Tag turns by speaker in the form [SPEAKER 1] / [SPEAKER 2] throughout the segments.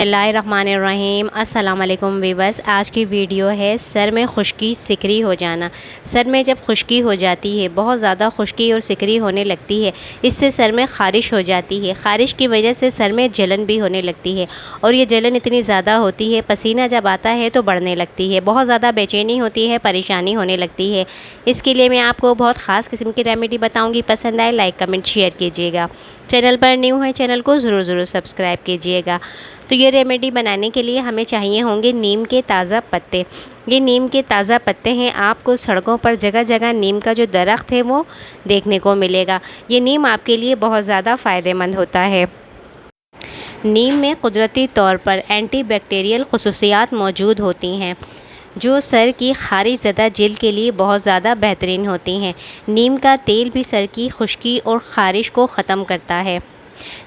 [SPEAKER 1] बिस्मिल्लाहिर्रहमानिर्रहीम। अस्सलाम वालेकुम वीवर्स। आज की वीडियो है सर में खुश्की सिकरी हो जाना। सर में जब खुश्की हो जाती है, बहुत ज़्यादा खुश्की और सिकरी होने लगती है, इससे सर में ख़ारिश हो जाती है। ख़ारिश की वजह से सर में जलन भी होने लगती है और ये जलन इतनी ज़्यादा होती है, पसीना जब आता है तो बढ़ने लगती है, बहुत ज़्यादा बेचैनी होती है, परेशानी होने लगती है। इसके लिए मैं आपको बहुत ख़ास किस्म की रेमेडी बताऊँगी। पसंद आए लाइक कमेंट शेयर कीजिएगा। चैनल पर न्यू है चैनल को ज़रूर सब्सक्राइब कीजिएगा। तो ये रेमेडी बनाने के लिए हमें चाहिए होंगे नीम के ताज़ा पत्ते। ये नीम के ताज़ा पत्ते हैं। आपको सड़कों पर जगह जगह नीम का जो दरख्त है वो देखने को मिलेगा। ये नीम आपके लिए बहुत ज़्यादा फ़ायदेमंद होता है। नीम में कुदरती तौर पर एंटीबैक्टीरियल खसूसियात मौजूद होती हैं जो सर की ख़ारिश ज़दा जिल्द के लिए बहुत ज़्यादा बेहतरीन होती हैं। नीम का तेल भी सर की खुश्की और ख़ारिश को ख़त्म करता है।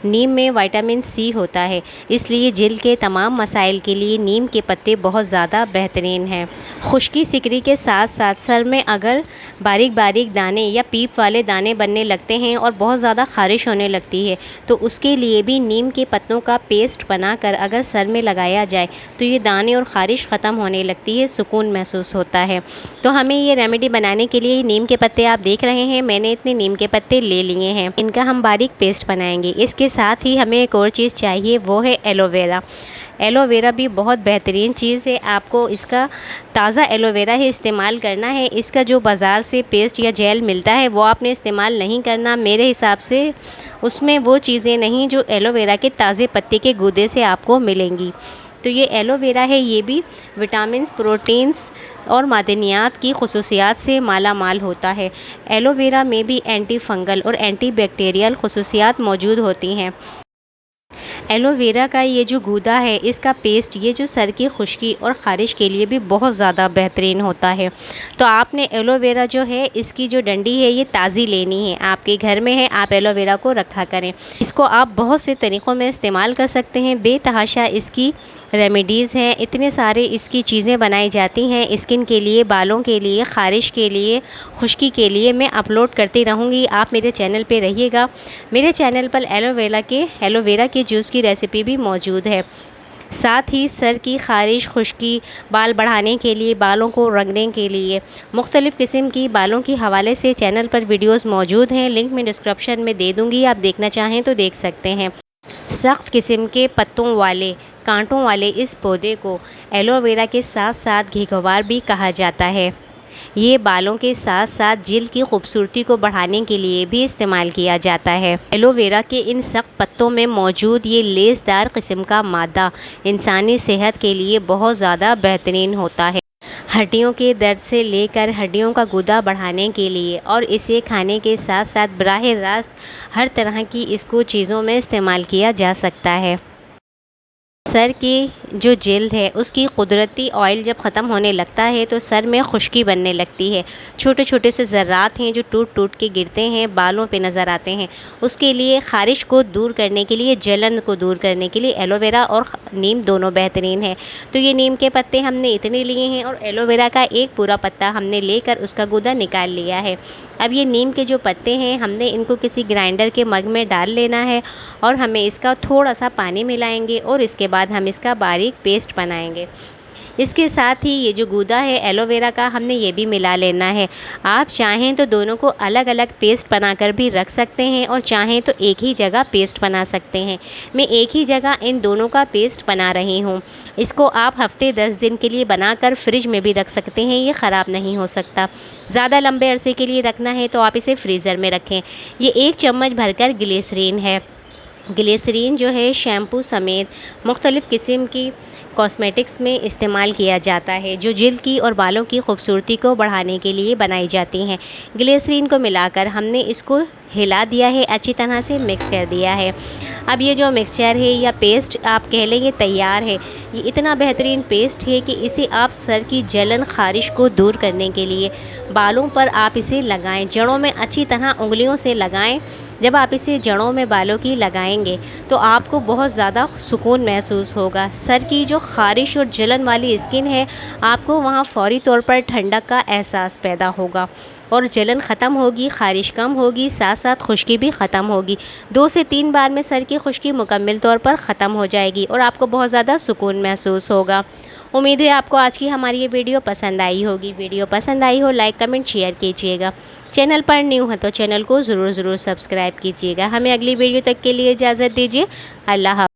[SPEAKER 1] नीम में विटामिन सी होता है, इसलिए जिल्द के तमाम मसाइल के लिए नीम के पत्ते बहुत ज़्यादा बेहतरीन हैं। खुश्की सिकरी के साथ साथ सर में अगर बारीक बारीक दाने या पीप वाले दाने बनने लगते हैं और बहुत ज़्यादा ख़ारिश होने लगती है, तो उसके लिए भी नीम के पत्तों का पेस्ट बनाकर अगर सर में लगाया जाए तो ये दाने और ख़ारिश ख़त्म होने लगती है, सुकून महसूस होता है। तो हमें ये रेमेडी बनाने के लिए नीम के पत्ते आप देख रहे हैं, मैंने इतने नीम के पत्ते ले लिए हैं। इनका हम बारीक पेस्ट बनाएंगे। इसके साथ ही हमें एक और चीज़ चाहिए, वो है एलोवेरा। एलोवेरा भी बहुत बेहतरीन चीज़ है। आपको इसका ताज़ा एलोवेरा ही इस्तेमाल करना है। इसका जो बाज़ार से पेस्ट या जेल मिलता है वो आपने इस्तेमाल नहीं करना। मेरे हिसाब से उसमें वो चीज़ें नहीं जो एलोवेरा के ताज़े पत्ते के गूदे से आपको मिलेंगी। तो ये एलोवेरा है, ये भी विटामिन्स, प्रोटीन्स और मादनियात की खसूसियात से माला माल होता है। एलोवेरा में भी एंटी फंगल और एंटी बैक्टीरियल खसूसियात मौजूद होती हैं। एलोवेरा का ये जो गूदा है, इसका पेस्ट ये जो सर की खुश्की और ख़ारिश के लिए भी बहुत ज़्यादा बेहतरीन होता है। तो आपने एलोवेरा जो है, इसकी जो डंडी है ये ताज़ी लेनी है। आपके घर में है, आप एलोवेरा को रखा करें। इसको आप बहुत से तरीक़ों में इस्तेमाल कर सकते हैं। बेतहाशा इसकी रेमेडीज़ हैं, इतने सारे इसकी चीज़ें बनाई जाती हैं स्किन के लिए, बालों के लिए, ख़ारिश के लिए, खुश्की के लिए। मैं अपलोड करती रहूँगी, आप मेरे चैनल पे रहिएगा। मेरे चैनल पर एलोवेरा के जूस की रेसिपी भी मौजूद है। साथ ही सर की ख़ारिश, खुश्की, बाल बढ़ाने के लिए, बालों को रंगने के लिए मुख्तलिफ़ किस्म की बालों के हवाले से चैनल पर वीडियोस मौजूद हैं। लिंक मैं डिस्क्रिप्शन में दे दूँगी, आप देखना चाहें तो देख सकते हैं। सख्त किस्म के पत्तों वाले, कांटों वाले इस पौधे को एलोवेरा के साथ साथ घीघवार भी कहा जाता है। ये बालों के साथ साथ जिल्द की खूबसूरती को बढ़ाने के लिए भी इस्तेमाल किया जाता है। एलोवेरा के इन सख्त पत्तों में मौजूद ये लेसदार किस्म का मादा इंसानी सेहत के लिए बहुत ज़्यादा बेहतरीन होता है। हड्डियों के दर्द से लेकर हड्डियों का गुदा बढ़ाने के लिए, और इसे खाने के साथ साथ बराह रास्त हर तरह की इसको चीज़ों में इस्तेमाल किया जा सकता है। सर की जो जिल्द है उसकी कुदरती ऑयल जब ख़त्म होने लगता है तो सर में खुश्की बनने लगती है। छोटे छोटे से ज़र्रात हैं जो टूट टूट के गिरते हैं, बालों पे नज़र आते हैं। उसके लिए ख़ारिश को दूर करने के लिए, जलन को दूर करने के लिए एलोवेरा और नीम दोनों बेहतरीन है। तो ये नीम के पत्ते हमने इतने लिए हैं और एलोवेरा का एक पूरा पत्ता हमने लेकर उसका गूदा निकाल लिया है। अब ये नीम के जो पत्ते हैं, हमने इनको किसी ग्राइंडर के मग में डाल लेना है और हमें इसका थोड़ा सा पानी मिलाएंगे और इसके बाद हम इसका बारीक पेस्ट बनाएंगे। इसके साथ ही ये जो गूदा है एलोवेरा का, हमने ये भी मिला लेना है। आप चाहें तो दोनों को अलग अलग पेस्ट बनाकर भी रख सकते हैं और चाहें तो एक ही जगह पेस्ट बना सकते हैं। मैं एक ही जगह इन दोनों का पेस्ट बना रही हूँ। इसको आप हफ्ते 10 दिन के लिए बनाकर फ्रिज में भी रख सकते हैं, ये ख़राब नहीं हो सकता। ज़्यादा लंबे अरसे के लिए रखना है तो आप इसे फ्रीज़र में रखें। ये 1 चम्मच भरकर ग्लिसरीन है। ग्लिसरीन जो है शैम्पू समेत मुख्तलिफ़ किस्म की कॉस्मेटिक्स में इस्तेमाल किया जाता है, जो जिल्द की और बालों की खूबसूरती को बढ़ाने के लिए बनाई जाती हैं। ग्लिसरीन को मिलाकर हमने इसको हिला दिया है, अच्छी तरह से मिक्स कर दिया है। अब ये जो मिक्सचर है या पेस्ट आप कह लें, ये तैयार है। ये इतना बेहतरीन पेस्ट है कि इसे आप सर की जलन, ख़ारिश को दूर करने के लिए बालों पर आप इसे लगाएं, जड़ों में अच्छी तरह उंगलियों से लगाएं। जब आप इसे जड़ों में बालों की लगाएंगे तो आपको बहुत ज़्यादा सुकून महसूस होगा। सर की जो ख़ारिश और जलन वाली स्किन है, आपको वहाँ फ़ौरी तौर पर ठंडक का एहसास पैदा होगा और जलन ख़त्म होगी, ख़ारिश कम होगी, साथ साथ खुश्की भी ख़त्म होगी। 2 से 3 बार में सर की खुश्की मुकम्मल तौर पर ख़त्म हो जाएगी और आपको बहुत ज़्यादा सुकून महसूस होगा। उम्मीद है आपको आज की हमारी ये वीडियो पसंद आई होगी। वीडियो पसंद आई हो लाइक कमेंट शेयर कीजिएगा। चैनल पर न्यू है तो चैनल को ज़रूर सब्सक्राइब कीजिएगा। हमें अगली वीडियो तक के लिए इजाज़त दीजिए। अल्लाह हाफ़िज़।